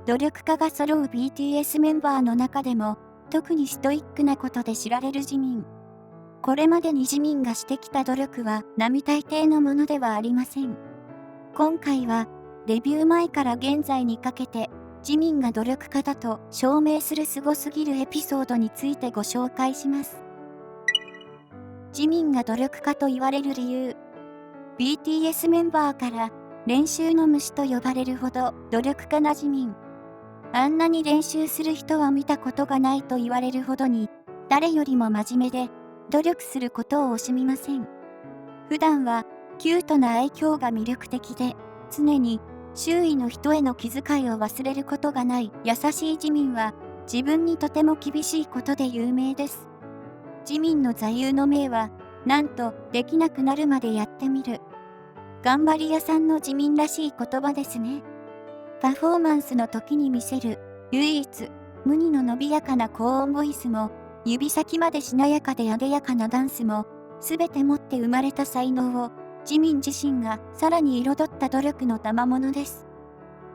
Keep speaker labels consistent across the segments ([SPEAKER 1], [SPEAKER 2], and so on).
[SPEAKER 1] 努力家が揃う BTS メンバーの中でも、特にストイックなことで知られるジミン。これまでにジミンがしてきた努力は並大抵のものではありません。今回は、デビュー前から現在にかけて、ジミンが努力家だと証明するすごすぎるエピソードについてご紹介します。ジミンが努力家と言われる理由。BTS メンバーから練習の虫と呼ばれるほど努力家なジミン。あんなに練習する人は見たことがないと言われるほどに、誰よりも真面目で努力することを惜しみません。普段はキュートな愛嬌が魅力的で、常に周囲の人への気遣いを忘れることがない優しいジミンは、自分にとても厳しいことで有名です。ジミンの座右の銘は、なんとできなくなるまでやってみる。頑張り屋さんのジミンらしい言葉ですね。パフォーマンスの時に見せる、唯一無二の伸びやかな高音ボイスも、指先までしなやかで艶やかなダンスも、すべて持って生まれた才能を、ジミン自身がさらに彩った努力の賜物です。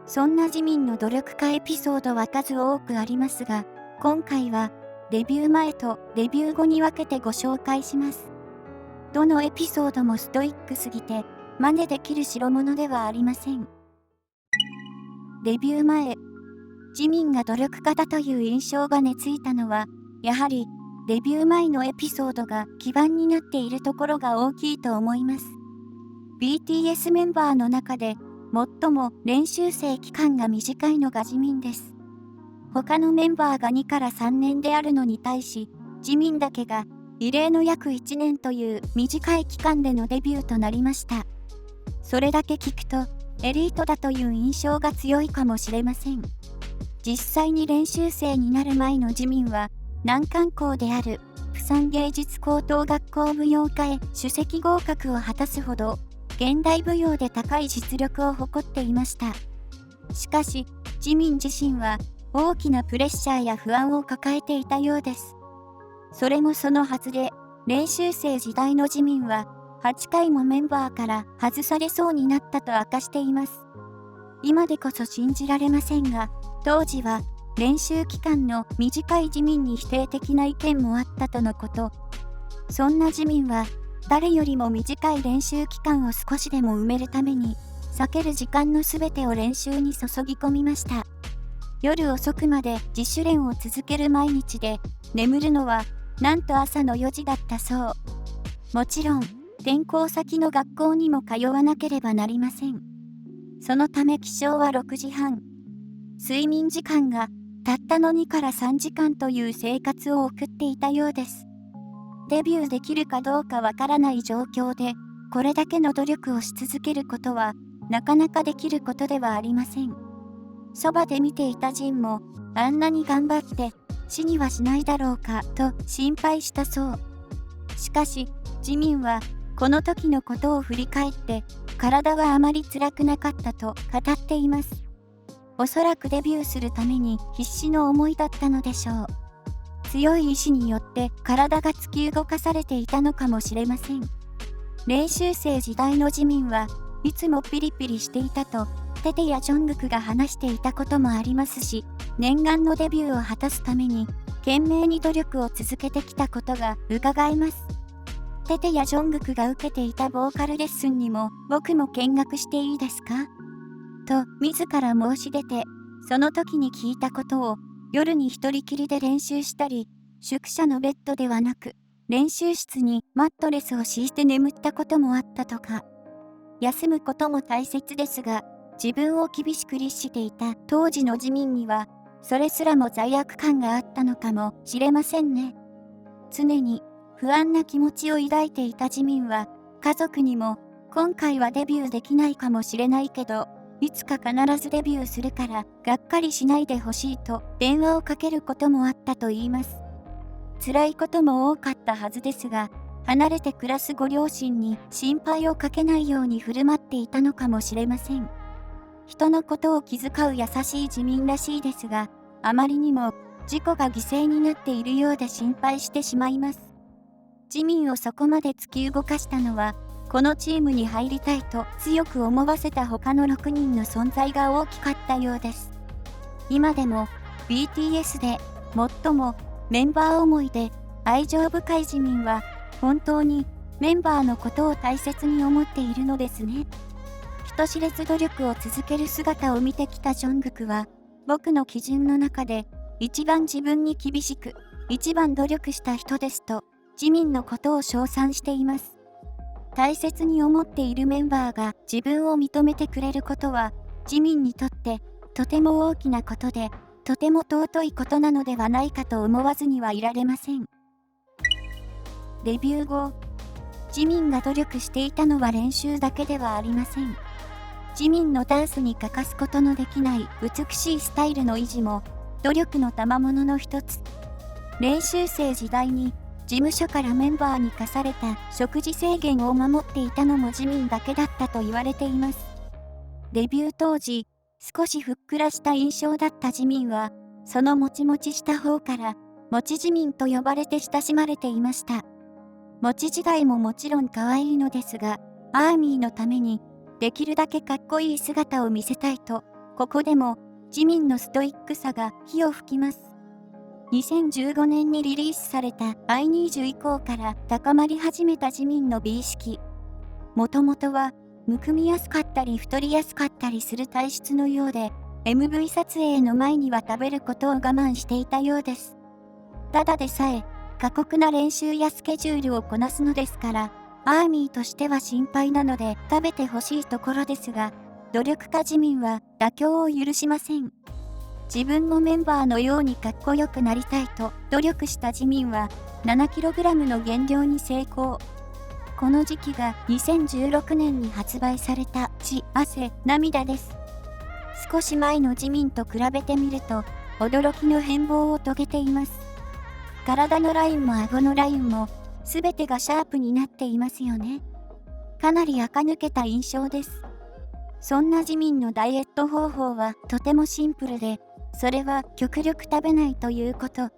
[SPEAKER 1] そんなジミンの努力家エピソードは数多くありますが、今回はデビュー前とデビュー後に分けてご紹介します。どのエピソードもストイックすぎて、真似できる代物ではありません。デビュー前、ジミンが努力家だという印象が根付いたのは、やはりデビュー前のエピソードが基盤になっているところが大きいと思います。BTS メンバーの中で最も練習生期間が短いのがジミンです。他のメンバーが2から3年であるのに対し、ジミンだけが異例の約1年という短い期間でのデビューとなりました。それだけ聞くとエリートだという印象が強いかもしれません。実際に練習生になる前のジミンは難関校である釜山芸術高等学校舞踊科へ首席合格を果たすほど現代舞踊で高い実力を誇っていました。しかし、ジミン自身は大きなプレッシャーや不安を抱えていたようです。それもそのはずで、練習生時代のジミンは8回もメンバーから外されそうになったと明かしています。今でこそ信じられませんが、当時は練習期間の短いジミンに否定的な意見もあったとのこと。そんなジミンは、誰よりも短い練習期間を少しでも埋めるために、避ける時間のすべてを練習に注ぎ込みました。夜遅くまで自主練を続ける毎日で、眠るのはなんと朝の4時だったそう。もちろん、転校先の学校にも通わなければなりません。そのため起床は6時半。睡眠時間がたったの2から3時間という生活を送っていたようです。デビューできるかどうかわからない状況で、これだけの努力をし続けることは、なかなかできることではありません。そばで見ていたジンも、あんなに頑張って、死にはしないだろうか、と心配したそう。しかし、ジミンは、この時のことを振り返って、体はあまり辛くなかったと語っています。おそらくデビューするために必死の思いだったのでしょう。強い意志によって体が突き動かされていたのかもしれません。練習生時代のジミンはいつもピリピリしていたとテテやジョングクが話していたこともありますし、念願のデビューを果たすために懸命に努力を続けてきたことが伺えます。テテやジョングクが受けていたボーカルレッスンにも僕も見学していいですかと自ら申し出て、その時に聞いたことを夜に一人きりで練習したり、宿舎のベッドではなく、練習室にマットレスを敷いて眠ったこともあったとか。休むことも大切ですが、自分を厳しく律していた当時のジミンには、それすらも罪悪感があったのかもしれませんね。常に不安な気持ちを抱いていたジミンは、家族にも、今回はデビューできないかもしれないけど、いつか必ずデビューするからがっかりしないでほしいと電話をかけることもあったといいます。辛いことも多かったはずですが、離れて暮らすご両親に心配をかけないように振る舞っていたのかもしれません。人のことを気遣う優しいジミンらしいですが、あまりにも自己が犠牲になっているようで心配してしまいます。ジミンをそこまで突き動かしたのは、このチームに入りたいと強く思わせた他の6人の存在が大きかったようです。今でも BTS で最もメンバー思いで愛情深いジミンは本当にメンバーのことを大切に思っているのですね。人知れず努力を続ける姿を見てきたジョングクは僕の基準の中で一番自分に厳しく一番努力した人ですとジミンのことを称賛しています。大切に思っているメンバーが自分を認めてくれることはジミンにとってとても大きなことでとても尊いことなのではないかと思わずにはいられません。デビュー後、ジミンが努力していたのは練習だけではありません。ジミンのダンスに欠かすことのできない美しいスタイルの維持も努力の賜物の一つ。練習生時代に事務所からメンバーに課された食事制限を守っていたのもジミンだけだったと言われています。デビュー当時、少しふっくらした印象だったジミンは、そのもちもちした方から、もちジミンと呼ばれて親しまれていました。もち時代ももちろん可愛いのですが、アーミーのために、できるだけかっこいい姿を見せたいと、ここでも、ジミンのストイックさが火を吹きます。2015年にリリースされた I20 以降から高まり始めたジミンの美意識。もともとは、むくみやすかったり太りやすかったりする体質のようで、MV 撮影の前には食べることを我慢していたようです。ただでさえ、過酷な練習やスケジュールをこなすのですから、アーミーとしては心配なので食べてほしいところですが、努力家ジミンは妥協を許しません。自分のメンバーのようにかっこよくなりたいと努力したジミンは 7kg の減量に成功。この時期が2016年に発売された血、汗、涙です。少し前のジミンと比べてみると驚きの変貌を遂げています。体のラインも顎のラインも全てがシャープになっていますよね。かなり垢抜けた印象です。そんなジミンのダイエット方法はとてもシンプルで、それは極力食べないということ。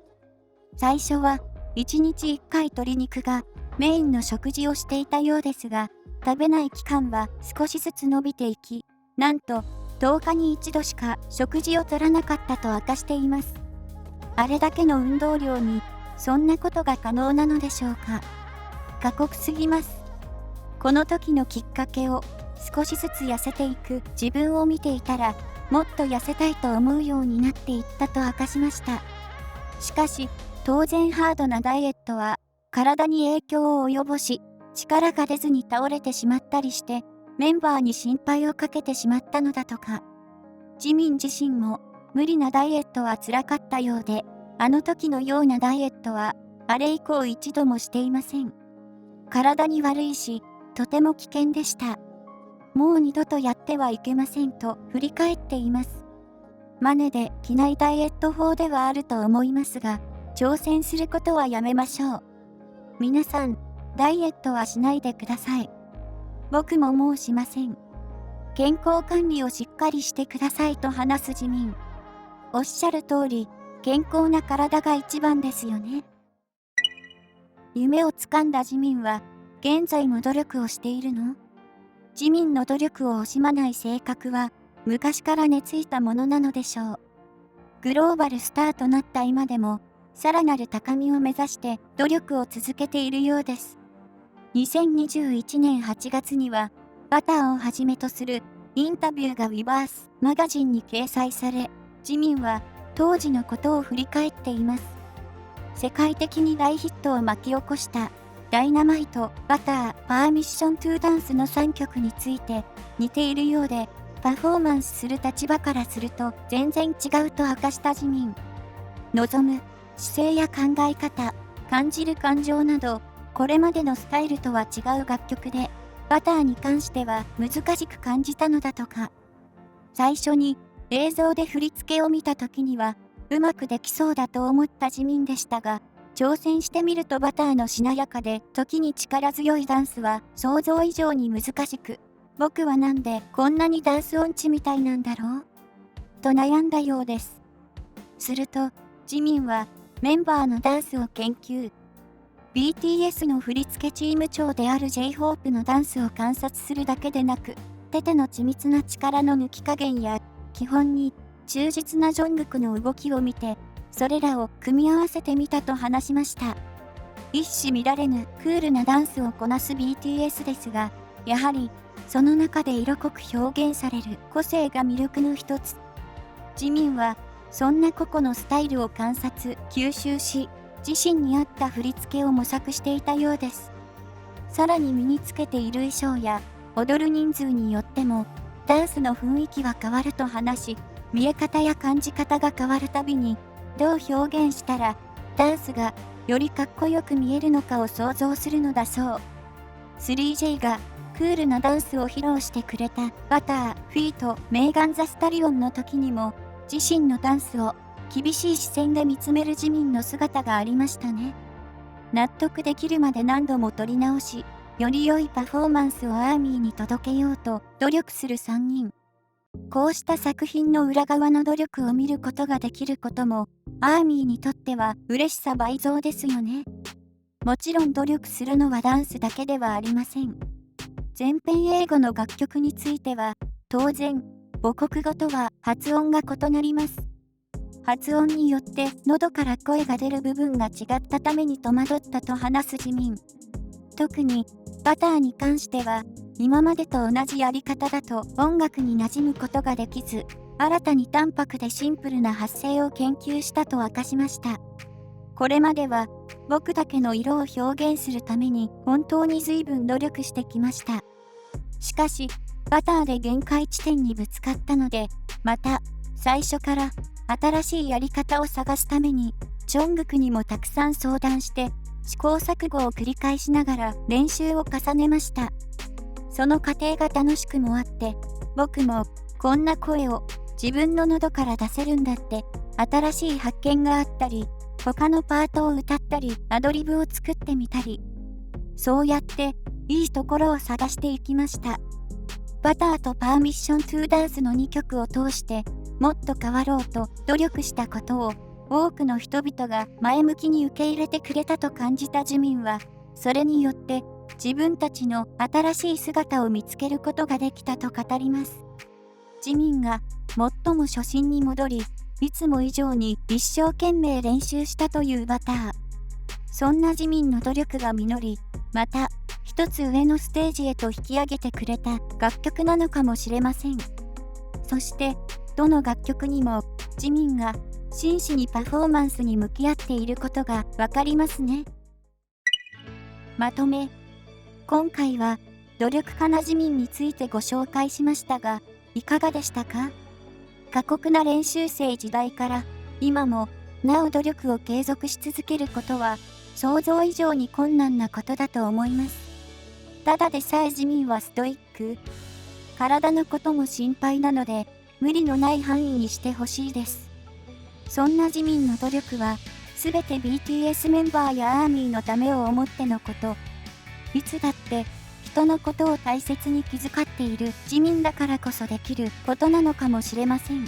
[SPEAKER 1] 最初は1日1回鶏肉がメインの食事をしていたようですが、食べない期間は少しずつ伸びていき、なんと10日に1度しか食事を取らなかったと明かしています。あれだけの運動量にそんなことが可能なのでしょうか。過酷すぎます。この時のきっかけを少しずつ痩せていく自分を見ていたら、もっと痩せたいと思うようになっていったと明かしました。しかし、当然ハードなダイエットは体に影響を及ぼし、力が出ずに倒れてしまったりして、メンバーに心配をかけてしまったのだとか。ジミン自身も無理なダイエットは辛かったようで、あの時のようなダイエットはあれ以降一度もしていません。体に悪いし、とても危険でした。もう二度とやってはいけませんと振り返っています。マネで着ないダイエット法ではあると思いますが、挑戦することはやめましょう。皆さん、ダイエットはしないでください。僕ももうしません。健康管理をしっかりしてくださいと話すジミン。おっしゃる通り、健康な体が一番ですよね。夢をつかんだジミンは、現在も努力をしているの？ジミンの努力を惜しまない性格は、昔から根付いたものなのでしょう。グローバルスターとなった今でも、さらなる高みを目指して努力を続けているようです。2021年8月には、バターをはじめとするインタビューがウィバースマガジンに掲載され、ジミンは当時のことを振り返っています。世界的に大ヒットを巻き起こしたダイナマイト、バター、パーミッショントゥーダンスの3曲について似ているようで、パフォーマンスする立場からすると全然違うと明かしたジミン。望む姿勢や考え方、感じる感情など、これまでのスタイルとは違う楽曲で、バターに関しては難しく感じたのだとか。最初に映像で振り付けを見た時には、うまくできそうだと思ったジミンでしたが、挑戦してみるとバターのしなやかで時に力強いダンスは想像以上に難しく、僕はなんでこんなにダンス音痴みたいなんだろうと悩んだようです。すると、ジミンはメンバーのダンスを研究。BTS の振付チーム長である J-HOPE のダンスを観察するだけでなく、テテの緻密な力の抜き加減や基本に忠実なジョングクの動きを見て、それらを組み合わせてみたと話しました。一糸乱れぬクールなダンスをこなす BTS ですが、やはりその中で色濃く表現される個性が魅力の一つ。ジミンはそんな個々のスタイルを観察・吸収し、自身に合った振り付けを模索していたようです。さらに身につけている衣装や踊る人数によってもダンスの雰囲気は変わると話し、見え方や感じ方が変わるたびにどう表現したらダンスがよりかっこよく見えるのかを想像するのだそう。3J がクールなダンスを披露してくれたバター、フィート、メーガン・ザ・スタリオンの時にも自身のダンスを厳しい視線で見つめるジミンの姿がありましたね。納得できるまで何度も撮り直し、より良いパフォーマンスをアーミーに届けようと努力する3人。こうした作品の裏側の努力を見ることができることも、アーミーにとっては嬉しさ倍増ですよね。もちろん努力するのはダンスだけではありません。全編英語の楽曲については、当然、母国語とは発音が異なります。発音によって喉から声が出る部分が違ったために戸惑ったと話すジミン。特にバターに関しては、今までと同じやり方だと音楽に馴染むことができず、新たに淡白でシンプルな発声を研究したと明かしました。これまでは僕だけの色を表現するために本当に随分努力してきました。しかし、バターで限界地点にぶつかったので、また最初から新しいやり方を探すために、ジョングクにもたくさん相談して、試行錯誤を繰り返しながら練習を重ねました。その過程が楽しくもあって、僕もこんな声を自分の喉から出せるんだって新しい発見があったり、他のパートを歌ったりアドリブを作ってみたり、そうやっていいところを探していきました。バターとパーミッショントゥーダンスの2曲を通してもっと変わろうと努力したことを多くの人々が前向きに受け入れてくれたと感じたジミンは、それによって自分たちの新しい姿を見つけることができたと語ります。ジミンが最も初心に戻り、いつも以上に一生懸命練習したというバター。そんなジミンの努力が実り、また一つ上のステージへと引き上げてくれた楽曲なのかもしれません。そしてどの楽曲にもジミンが真摯にパフォーマンスに向き合っていることがわかりますね。まとめ。今回は努力家なジミンについてご紹介しましたが、いかがでしたか？過酷な練習生時代から今もなお努力を継続し続けることは想像以上に困難なことだと思います。ただでさえジミンはストイック。体のことも心配なので無理のない範囲にしてほしいです。そんなジミンの努力はすべて BTS メンバーやアーミーのためを思ってのこと。いつだって人のことを大切に気遣っているジミンだからこそできることなのかもしれません。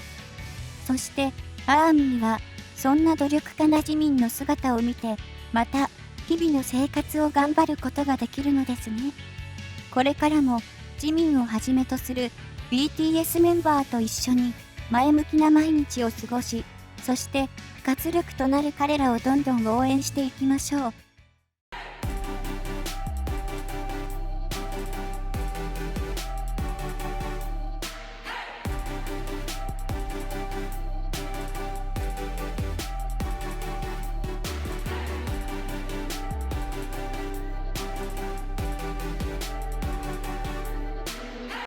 [SPEAKER 1] そしてアーミーはそんな努力家なジミンの姿を見て、また日々の生活を頑張ることができるのですね。これからもジミンをはじめとする BTS メンバーと一緒に前向きな毎日を過ごし、そして活力となる彼らをどんどん応援していきましょう。